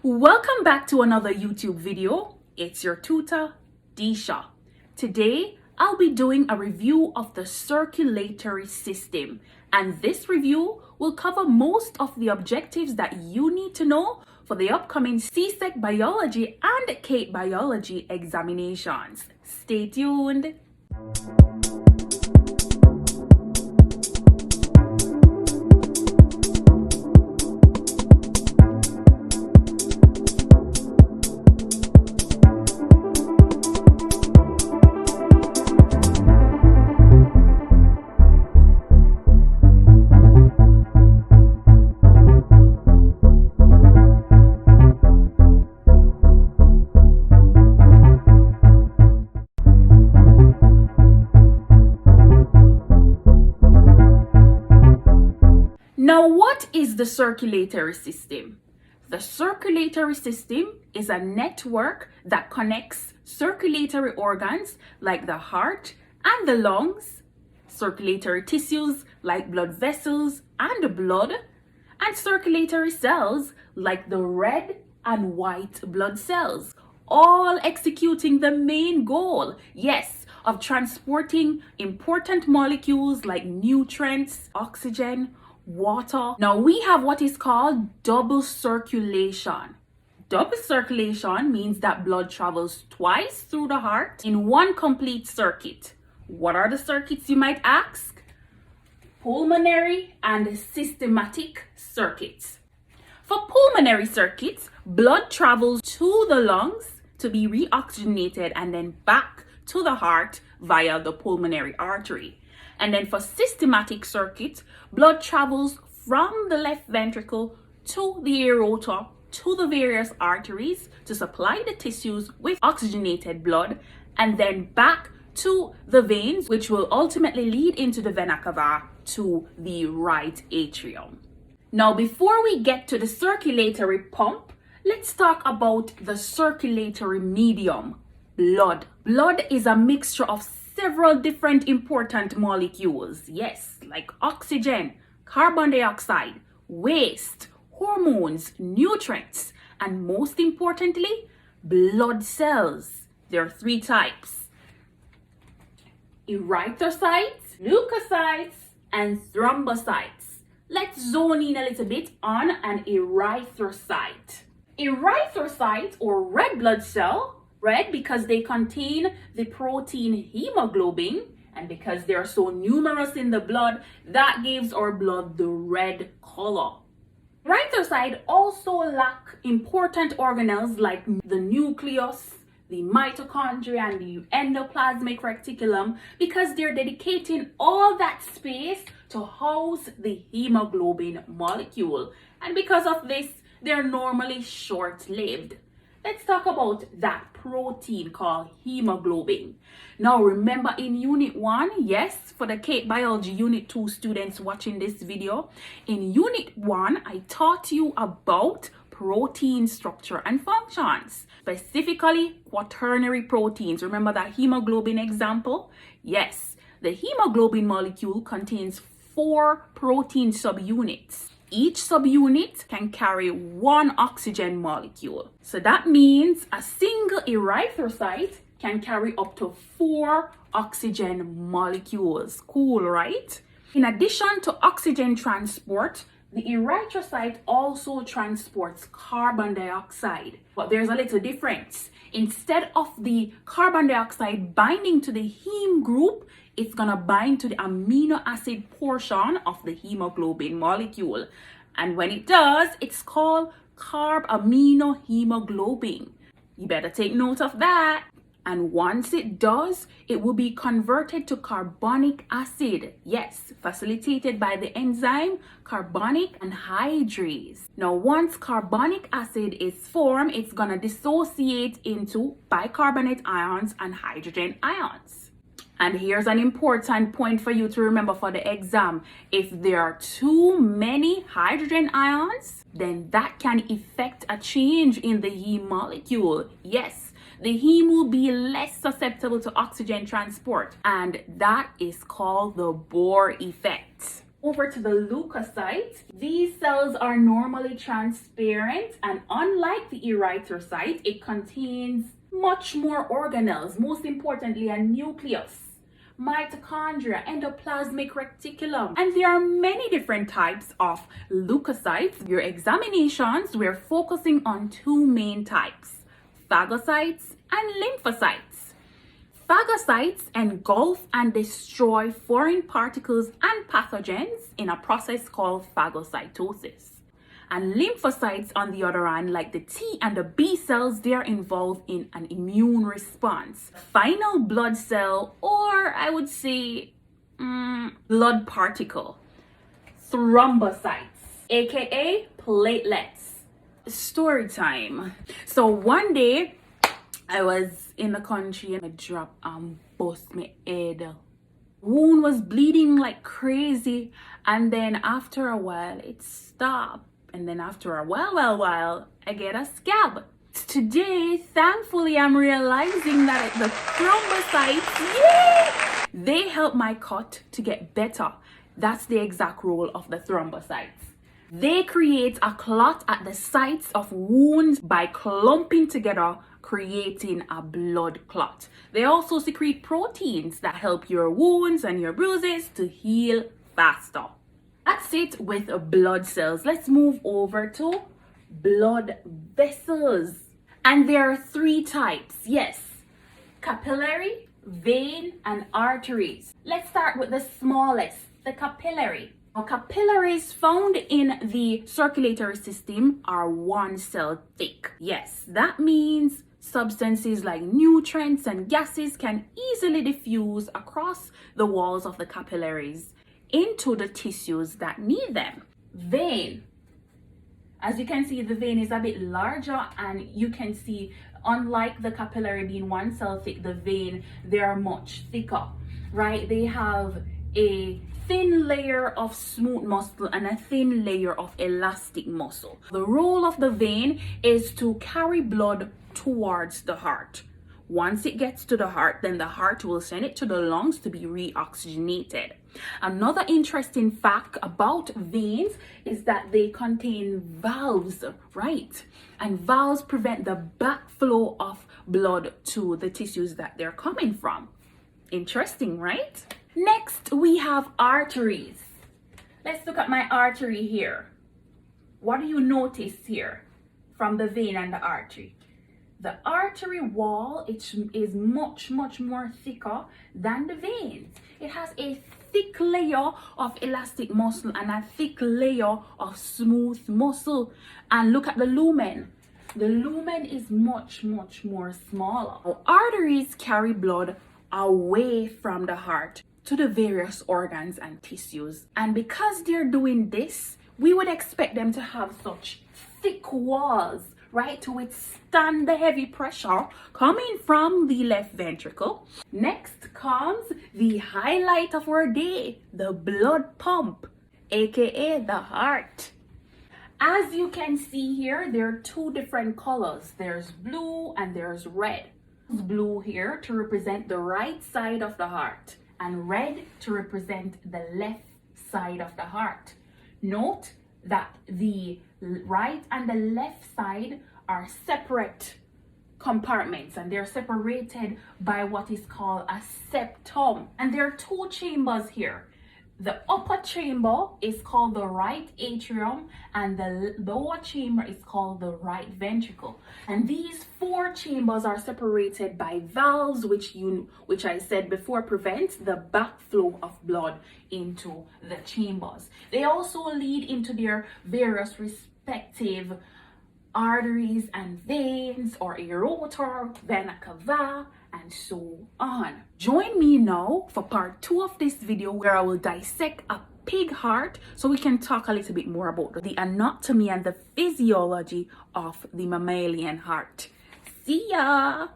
Welcome back to another YouTube video. It's your tutor, Disha. Today, I'll be doing a review of the circulatory system, and this review will cover most of the objectives that you need to know for the upcoming CSEC biology and CATE biology examinations. Stay tuned. Now, what is the circulatory system? The circulatory system is a network that connects circulatory organs like the heart and the lungs, circulatory tissues like blood vessels and blood, and circulatory cells like the red and white blood cells, all executing the main goal, yes, of transporting important molecules like nutrients, oxygen, water. Now we have what is called double circulation. Double circulation means that blood travels twice through the heart in one complete circuit. What are the circuits, you might ask? Pulmonary and systematic circuits. For pulmonary circuits, blood travels to the lungs to be reoxygenated and then back to the heart via the pulmonary artery. And then for systematic circuits, blood travels from the left ventricle to the aorta to the various arteries to supply the tissues with oxygenated blood, and then back to the veins, which will ultimately lead into the vena cava to the right atrium. Now, before we get to the circulatory pump, let's talk about the circulatory medium, blood. Blood is a mixture of several different important molecules, yes, like oxygen, carbon dioxide, waste, hormones, nutrients, and most importantly, blood cells. There are three types: erythrocytes, leukocytes, and thrombocytes. Let's zone in a little bit on an erythrocyte. Erythrocyte, or red blood cell, red because they contain the protein hemoglobin, and because they are so numerous in the blood, that gives our blood the red color. Erythrocytes also lack important organelles like the nucleus, the mitochondria, and the endoplasmic reticulum because they're dedicating all that space to house the hemoglobin molecule, and because of this, they're normally short-lived. Let's talk about that protein called hemoglobin. Now remember, in Unit 1, yes, for the CATE Biology Unit 2 students watching this video, in Unit 1, I taught you about protein structure and functions, specifically quaternary proteins. Remember that hemoglobin example? Yes, the hemoglobin molecule contains 4 protein subunits. Each subunit can carry one oxygen molecule. So that means a single erythrocyte can carry up to 4 oxygen molecules. Cool, right? In addition to oxygen transport, the erythrocyte also transports carbon dioxide. But there's a little difference. Instead of the carbon dioxide binding to the heme group, it's gonna bind to the amino acid portion of the hemoglobin molecule. And when it does, it's called carbaminohemoglobin. You better take note of that. And once it does, it will be converted to carbonic acid. Yes, facilitated by the enzyme carbonic anhydrase. Now, once carbonic acid is formed, it's gonna dissociate into bicarbonate ions and hydrogen ions. And here's an important point for you to remember for the exam. If there are too many hydrogen ions, then that can affect a change in the heme molecule. Yes, the heme will be less susceptible to oxygen transport, and that is called the Bohr effect. Over to the leukocytes. These cells are normally transparent, and unlike the erythrocyte, it contains much more organelles, most importantly a nucleus, mitochondria, endoplasmic reticulum, and there are many different types of leukocytes. Your examinations, we're focusing on two main types, phagocytes and lymphocytes. Phagocytes engulf and destroy foreign particles and pathogens in a process called phagocytosis. And lymphocytes, on the other hand, like the T and the B cells, they are involved in an immune response. Final blood cell, or I would say blood particle, thrombocytes, aka platelets. Story time. So one day I was in the country and I dropped and bust my head. Wound was bleeding like crazy, and then after a while it stopped. And then after a while, I get a scab. Today, thankfully, I'm realizing that the thrombocytes, yay, they help my cut to get better. That's the exact role of the thrombocytes. They create a clot at the sites of wounds by clumping together, creating a blood clot. They also secrete proteins that help your wounds and your bruises to heal faster. That's it with blood cells. Let's move over to blood vessels. And there are three types. Yes, capillary, vein, and arteries. Let's start with the smallest, the capillary. Now, capillaries found in the circulatory system are 1 cell thick. Yes, that means substances like nutrients and gases can easily diffuse across the walls of the capillaries into the tissues that need them. Vein. As you can see, the vein is a bit larger, and you can see, unlike the capillary being 1 cell thick, the vein, they are much thicker, right? They have a thin layer of smooth muscle and a thin layer of elastic muscle. The role of the vein is to carry blood towards the heart. Once it gets to the heart, then the heart will send it to the lungs to be reoxygenated. Another interesting fact about veins is that they contain valves, right? And valves prevent the backflow of blood to the tissues that they're coming from. Interesting, right? Next, we have arteries. Let's look at my artery here. What do you notice here from the vein and the artery? The artery wall is much more thicker than the veins. It has a thick layer of elastic muscle and a thick layer of smooth muscle. And look at the lumen. The lumen is much more smaller. Arteries carry blood away from the heart to the various organs and tissues. And because they're doing this, we would expect them to have such thick walls, right, to withstand the heavy pressure coming from the left ventricle. Next comes the highlight of our day, the blood pump, aka the heart. As you can see here, there are two different colors. There's blue and there's red. Blue here to represent the right side of the heart, and red to represent the left side of the heart. Note that the right and the left side are separate compartments, and they're separated by what is called a septum. And there are two chambers here. The upper chamber is called the right atrium, and the lower chamber is called the right ventricle. And these four chambers are separated by valves, which I said before prevents the backflow of blood into the chambers. They also lead into their various respective arteries and veins, or aorta, vena cava, and so on. Join me now for part 2 of this video, where I will dissect a pig heart so we can talk a little bit more about the anatomy and the physiology of the mammalian heart. See ya!